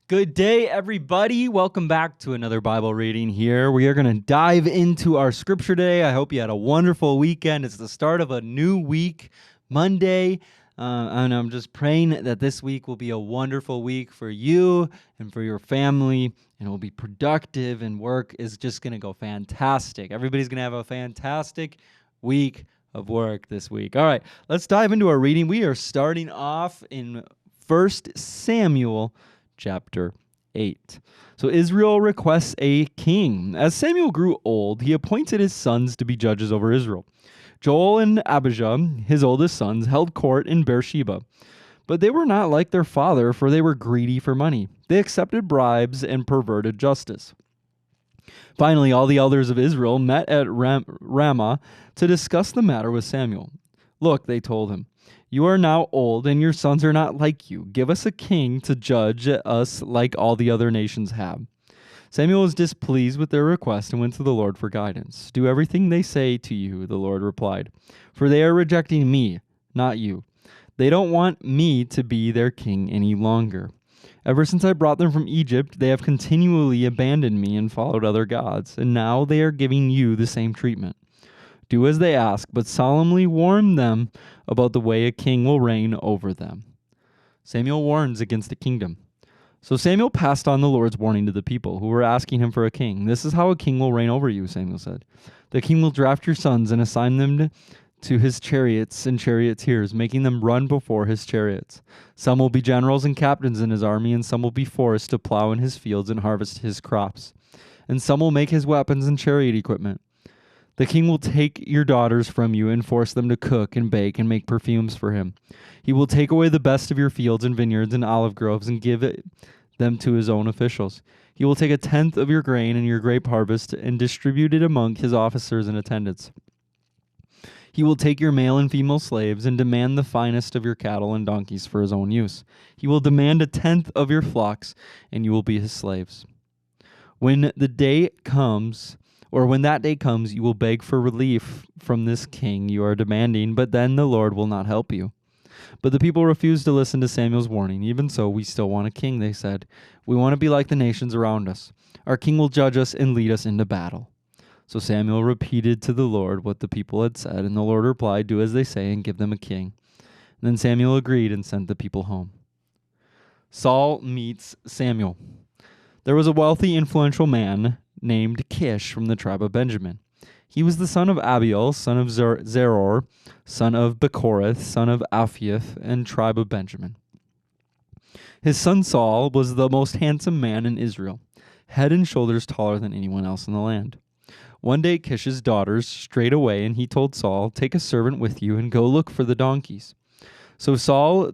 Good day, everybody. Welcome back to another Bible reading here. We are going to dive into our scripture today. I hope you had a wonderful weekend. It's the start of a new week, Monday. And I'm just praying that this week will be a wonderful week for you and for your family, and it will be productive, and work is just going to go fantastic. Everybody's going to have a fantastic week of work this week. All right, let's dive into our reading. We are starting off in 1 Samuel chapter 8. So Israel requests a king. As Samuel grew old, he appointed his sons to be judges over Israel. Joel and Abijah, his oldest sons, held court in Beersheba. But they were not like their father, for they were greedy for money. They accepted bribes and perverted justice. Finally, all the elders of Israel met at Ramah to discuss the matter with Samuel. Look, they told him, you are now old, and your sons are not like you. Give us a king to judge us like all the other nations have. Samuel was displeased with their request and went to the Lord for guidance. Do everything they say to you, the Lord replied, for they are rejecting me, not you. They don't want me to be their king any longer. Ever since I brought them from Egypt, they have continually abandoned me and followed other gods, and now they are giving you the same treatment. Do as they ask, but solemnly warn them about the way a king will reign over them. Samuel warns against the kingdom. So Samuel passed on the Lord's warning to the people who were asking him for a king. This is how a king will reign over you, Samuel said. The king will draft your sons and assign them to his chariots and charioteers, making them run before his chariots. Some will be generals and captains in his army, and some will be forced to plow in his fields and harvest his crops. And some will make his weapons and chariot equipment. The king will take your daughters from you and force them to cook and bake and make perfumes for him. He will take away the best of your fields and vineyards and olive groves and give them to his own officials. He will take a tenth of your grain and your grape harvest and distribute it among his officers and attendants. He will take your male and female slaves and demand the finest of your cattle and donkeys for his own use. He will demand a tenth of your flocks, and you will be his slaves. When that day comes, you will beg for relief from this king you are demanding, but then the Lord will not help you. But the people refused to listen to Samuel's warning. Even so, we still want a king, they said. We want to be like the nations around us. Our king will judge us and lead us into battle. So Samuel repeated to the Lord what the people had said, and the Lord replied, do as they say and give them a king. And then Samuel agreed and sent the people home. Saul meets Samuel. There was a wealthy, influential man named Kish from the tribe of Benjamin. He was the son of Abiel, son of Zeror, son of Bechorath, son of Aphiath, and tribe of Benjamin. His son Saul was the most handsome man in Israel, head and shoulders taller than anyone else in the land. One day Kish's daughters strayed away, and he told Saul, take a servant with you and go look for the donkeys. One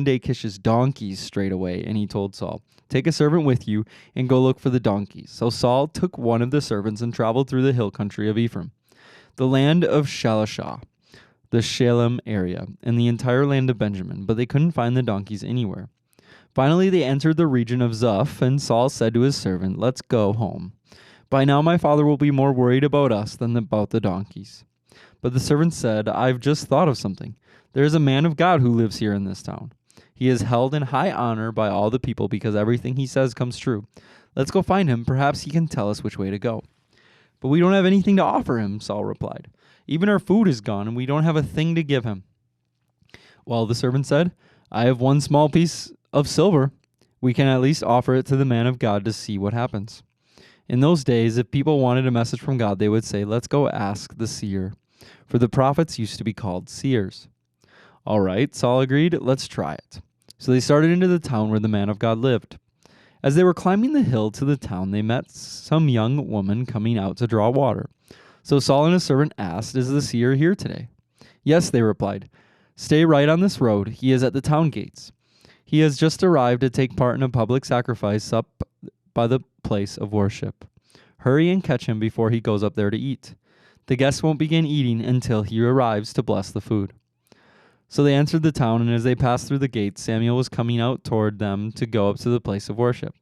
day Kish's donkeys strayed away, and he told Saul, take a servant with you and go look for the donkeys. So Saul took one of the servants and traveled through the hill country of Ephraim, the land of Shalishah, the Shalem area, and the entire land of Benjamin, but they couldn't find the donkeys anywhere. Finally, they entered the region of Zuph, and Saul said to his servant, let's go home. By now my father will be more worried about us than about the donkeys. But the servant said, I've just thought of something. There is a man of God who lives here in this town. He is held in high honor by all the people because everything he says comes true. Let's go find him. Perhaps he can tell us which way to go. But we don't have anything to offer him, Saul replied. Even our food is gone, and we don't have a thing to give him. Well, the servant said, I have one small piece of silver. We can at least offer it to the man of God to see what happens. In those days, if people wanted a message from God, they would say, let's go ask the seer. For the prophets used to be called seers. All right, Saul agreed, let's try it. So they started into the town where the man of God lived. As they were climbing the hill to the town, they met some young woman coming out to draw water. So Saul and his servant asked, is the seer here today? Yes, they replied. Stay right on this road. He is at the town gates. He has just arrived to take part in a public sacrifice up by the place of worship. Hurry and catch him before he goes up there to eat. The guests won't begin eating until he arrives to bless the food. So they entered the town, and as they passed through the gates, Samuel was coming out toward them to go up to the place of worship.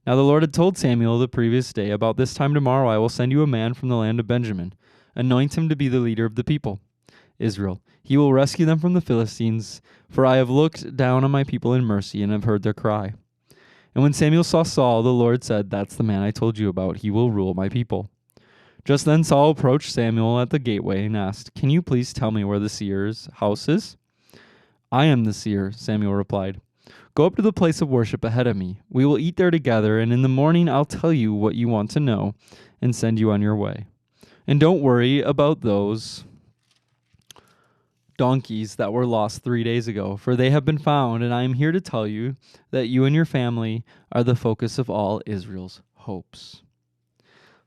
Now the Lord had told Samuel the previous day, about this time tomorrow I will send you a man from the land of Benjamin. Anoint him to be the leader of the people. Israel. He will rescue them from the Philistines, for I have looked down on my people in mercy and have heard their cry. And when Samuel saw Saul, the Lord said, That's the man I told you about. He will rule my people. Just then Saul approached Samuel at the gateway and asked, Can you please tell me where the seer's house is? I am the seer, Samuel replied. Go up to the place of worship ahead of me. We will eat there together, and in the morning I'll tell you what you want to know and send you on your way. And don't worry about those donkeys that were lost 3 days ago, for they have been found, and I am here to tell you that you and your family are the focus of all Israel's hopes.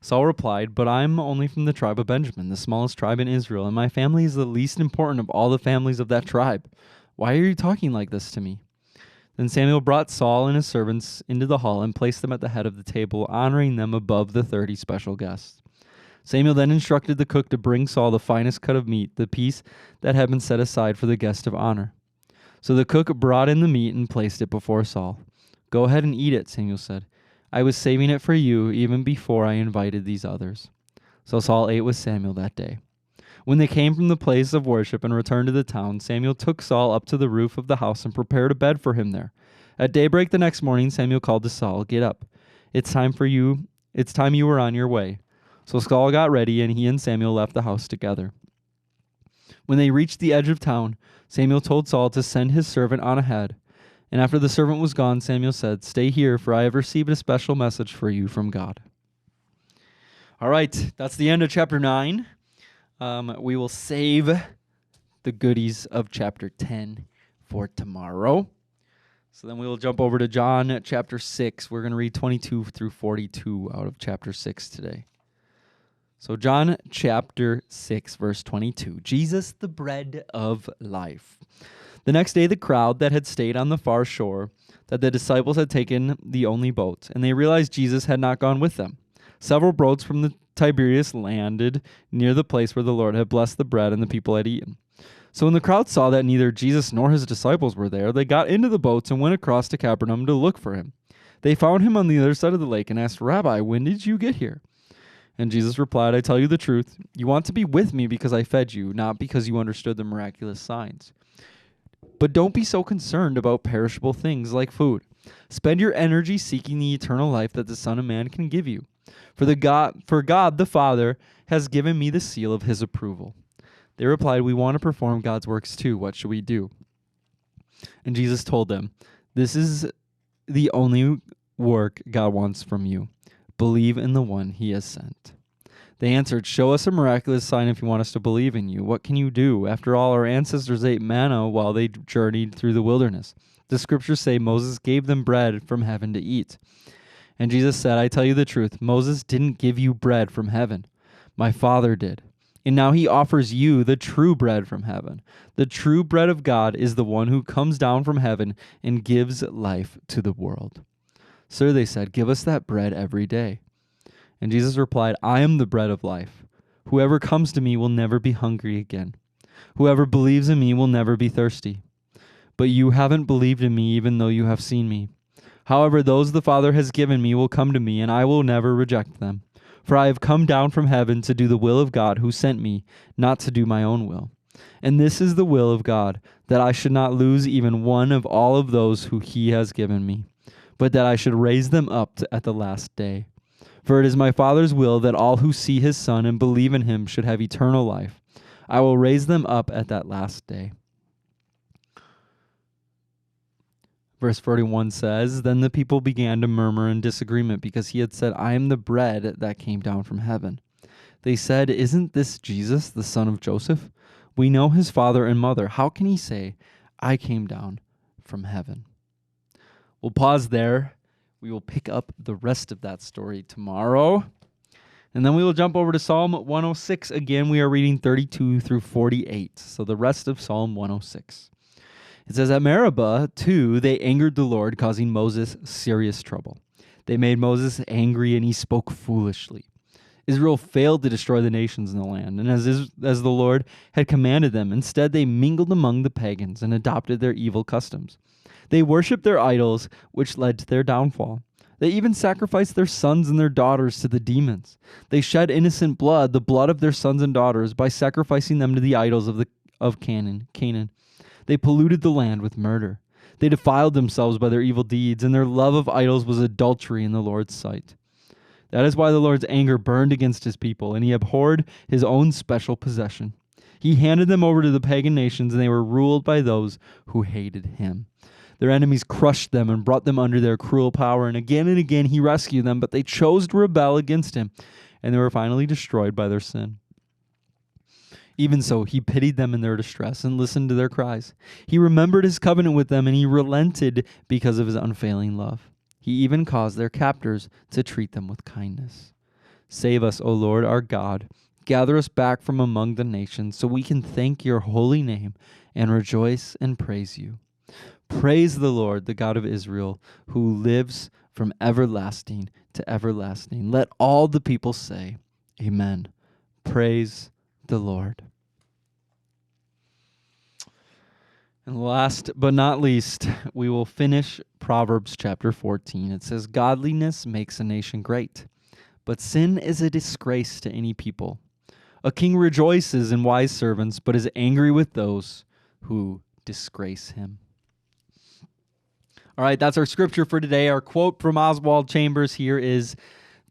Saul replied, But I'm only from the tribe of Benjamin, the smallest tribe in Israel, and my family is the least important of all the families of that tribe. Why are you talking like this to me? Then Samuel brought Saul and his servants into the hall and placed them at the head of the table, honoring them above the 30 special guests. Samuel then instructed the cook to bring Saul the finest cut of meat, the piece that had been set aside for the guest of honor. So the cook brought in the meat and placed it before Saul. Go ahead and eat it, Samuel said. I was saving it for you even before I invited these others. So Saul ate with Samuel that day. When they came from the place of worship and returned to the town, Samuel took Saul up to the roof of the house and prepared a bed for him there. At daybreak the next morning, Samuel called to Saul, Get up. It's time you were on your way. So Saul got ready, and he and Samuel left the house together. When they reached the edge of town, Samuel told Saul to send his servant on ahead. And after the servant was gone, Samuel said, Stay here, for I have received a special message for you from God. All right, that's the end of chapter 9. We will save the goodies of chapter 10 for tomorrow. So then we will jump over to John chapter 6. We're going to read 22 through 42 out of chapter 6 today. So John chapter 6, verse 22. Jesus, the bread of life. The next day, the crowd that had stayed on the far shore, that the disciples had taken the only boat, and they realized Jesus had not gone with them. Several boats from the Tiberias landed near the place where the Lord had blessed the bread and the people had eaten. So when the crowd saw that neither Jesus nor his disciples were there, they got into the boats and went across to Capernaum to look for him. They found him on the other side of the lake and asked, Rabbi, when did you get here? And Jesus replied, I tell you the truth, you want to be with me because I fed you, not because you understood the miraculous signs. But don't be so concerned about perishable things like food. Spend your energy seeking the eternal life that the Son of Man can give you. For God the Father has given me the seal of his approval. They replied, We want to perform God's works too. What should we do? And Jesus told them, This is the only work God wants from you. Believe in the one he has sent. They answered, Show us a miraculous sign if you want us to believe in you. What can you do? After all, our ancestors ate manna while they journeyed through the wilderness. The scriptures say Moses gave them bread from heaven to eat. And Jesus said, I tell you the truth, Moses didn't give you bread from heaven. My Father did. And now he offers you the true bread from heaven. The true bread of God is the one who comes down from heaven and gives life to the world. Sir, they said, give us that bread every day. And Jesus replied, I am the bread of life. Whoever comes to me will never be hungry again. Whoever believes in me will never be thirsty. But you haven't believed in me even though you have seen me. However, those the Father has given me will come to me, and I will never reject them. For I have come down from heaven to do the will of God who sent me, not to do my own will. And this is the will of God, that I should not lose even one of all of those who he has given me, but that I should raise them up at the last day. For it is my Father's will that all who see his Son and believe in him should have eternal life. I will raise them up at that last day. Verse 41 says, Then the people began to murmur in disagreement because he had said, I am the bread that came down from heaven. They said, Isn't this Jesus, the son of Joseph? We know his father and mother. How can he say, I came down from heaven? We'll pause there. We will pick up the rest of that story tomorrow. And then we will jump over to Psalm 106. Again, we are reading 32 through 48. So the rest of Psalm 106. It says, At Meribah, too, they angered the Lord, causing Moses serious trouble. They made Moses angry, and he spoke foolishly. Israel failed to destroy the nations in the land, and as the Lord had commanded them, instead they mingled among the pagans and adopted their evil customs. They worshipped their idols, which led to their downfall. They even sacrificed their sons and their daughters to the demons. They shed innocent blood, the blood of their sons and daughters, by sacrificing them to the idols of Canaan. They polluted the land with murder. They defiled themselves by their evil deeds, and their love of idols was adultery in the Lord's sight. That is why the Lord's anger burned against his people, and he abhorred his own special possession. He handed them over to the pagan nations, and they were ruled by those who hated him. Their enemies crushed them and brought them under their cruel power, and again he rescued them, but they chose to rebel against him, and they were finally destroyed by their sin. Even so, he pitied them in their distress and listened to their cries. He remembered his covenant with them, and he relented because of his unfailing love. He even caused their captors to treat them with kindness. Save us, O Lord, our God. Gather us back from among the nations so we can thank your holy name and rejoice and praise you. Praise the Lord, the God of Israel, who lives from everlasting to everlasting. Let all the people say, Amen. Praise the Lord. And last but not least, we will finish Proverbs chapter 14. It says, Godliness makes a nation great, but sin is a disgrace to any people. A king rejoices in wise servants, but is angry with those who disgrace him. All right, that's our scripture for today. Our quote from Oswald Chambers here is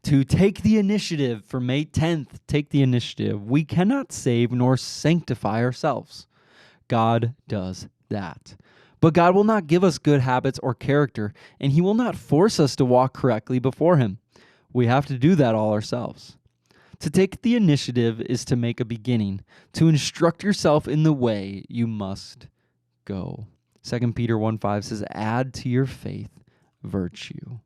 to take the initiative for May 10th. Take the initiative. We cannot save nor sanctify ourselves. God does that. But God will not give us good habits or character, and he will not force us to walk correctly before him. We have to do that all ourselves. To take the initiative is to make a beginning, to instruct yourself in the way you must go. 2 Peter 1:5 says, add to your faith virtue.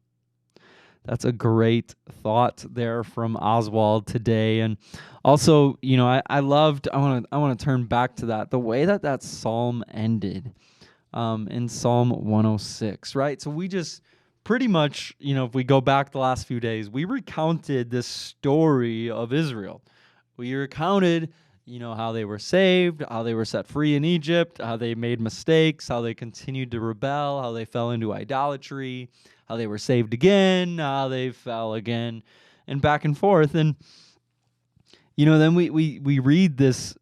That's a great thought there from Oswald today. And also, I want to turn back to that, the way that psalm ended in Psalm 106, right? So we just pretty much, if we go back the last few days, we recounted this story of Israel. We recounted, how they were saved, how they were set free in Egypt, how they made mistakes, how they continued to rebel, how they fell into idolatry, how they were saved again, how they fell again, and back and forth. And, then we read this,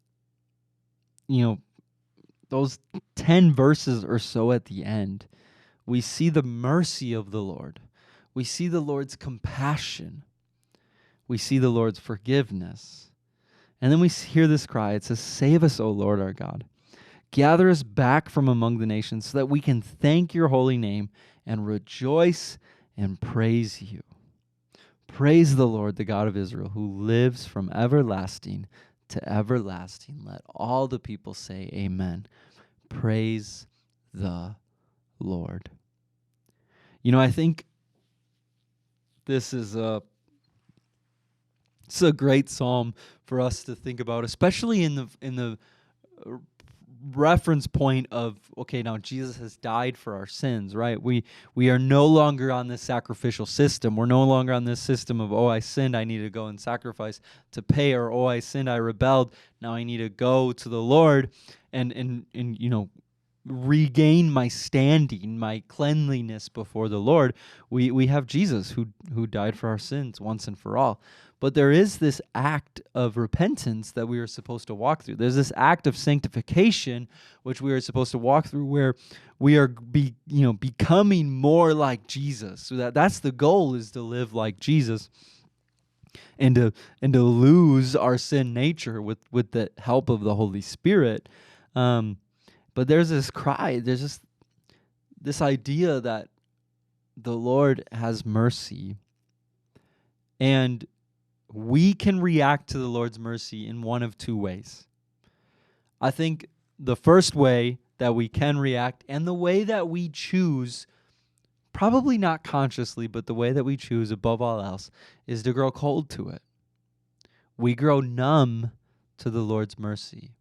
those 10 verses or so at the end. We see the mercy of the Lord. We see the Lord's compassion. We see the Lord's forgiveness. And then we hear this cry. It says, save us, O Lord our God. Gather us back from among the nations so that we can thank your holy name and rejoice and praise you. Praise the Lord, the God of Israel, who lives from everlasting to everlasting. Let all the people say amen. Praise the Lord. I think this is a great psalm for us to think about, especially in the reference point of, okay, now Jesus has died for our sins, right? We are no longer on this sacrificial system. We're no longer on this system of, I sinned, I need to go and sacrifice to pay, or I sinned, I rebelled, now I need to go to the Lord and regain my standing, my cleanliness before the Lord. We have Jesus who died for our sins once and for all. But there is this act of repentance that we are supposed to walk through. There's this act of sanctification which we are supposed to walk through, where we are becoming more like Jesus. So that's the goal, is to live like Jesus and to lose our sin nature with the help of the Holy Spirit. But there's this cry, there's this idea that the Lord has mercy, and we can react to the Lord's mercy in one of two ways. I think the first way that we can react, and the way that we choose, probably not consciously, but the way that we choose above all else, is to grow cold to it. We grow numb to the Lord's mercy.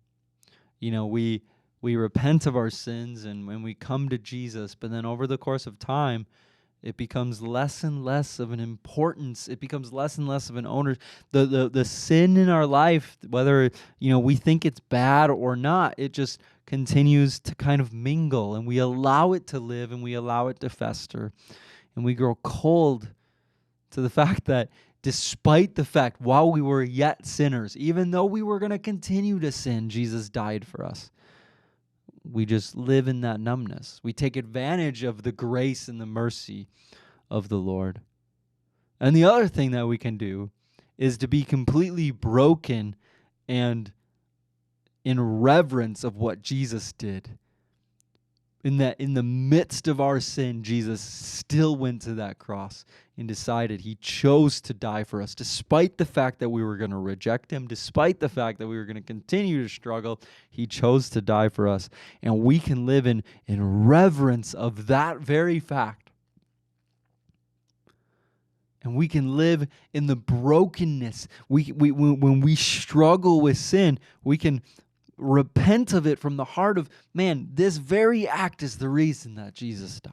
We repent of our sins, and when we come to Jesus, but then over the course of time, it becomes less and less of an importance. It becomes less and less of an owner. The sin in our life, whether we think it's bad or not, it just continues to kind of mingle, and we allow it to live, and we allow it to fester, and we grow cold to the fact that despite the fact, while we were yet sinners, even though we were going to continue to sin, Jesus died for us. We just live in that numbness. We take advantage of the grace and the mercy of the Lord. And the other thing that we can do is to be completely broken and in reverence of what Jesus did. In the midst of our sin, Jesus still went to that cross and decided he chose to die for us, despite the fact that we were going to reject him, despite the fact that we were going to continue to struggle. He chose to die for us. And we can live in reverence of that very fact. And we can live in the brokenness. When we struggle with sin, we can repent of it from the heart of, man, this very act is the reason that Jesus died.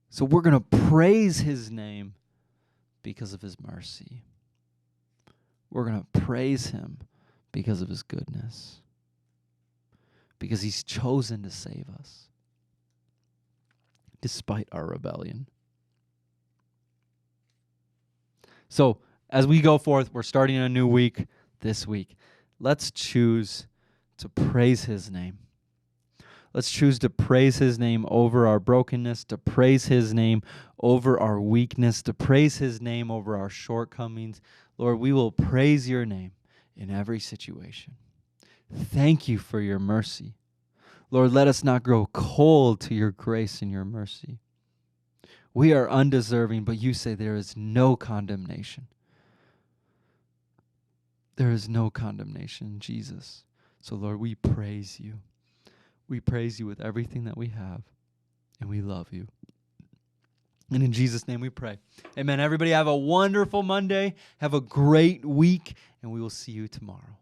So we're going to praise his name because of his mercy. We're going to praise him because of his goodness. Because he's chosen to save us despite our rebellion. So as we go forth, we're starting a new week this week. Let's choose to praise his name. Let's choose to praise his name over our brokenness, to praise his name over our weakness, to praise his name over our shortcomings. Lord, we will praise your name in every situation. Thank you for your mercy. Lord, let us not grow cold to your grace and your mercy. We are undeserving, but you say there is no condemnation. There is no condemnation in Jesus. So, Lord, we praise you. We praise you with everything that we have, and we love you. And in Jesus' name we pray. Amen. Everybody have a wonderful Monday. Have a great week, and we will see you tomorrow.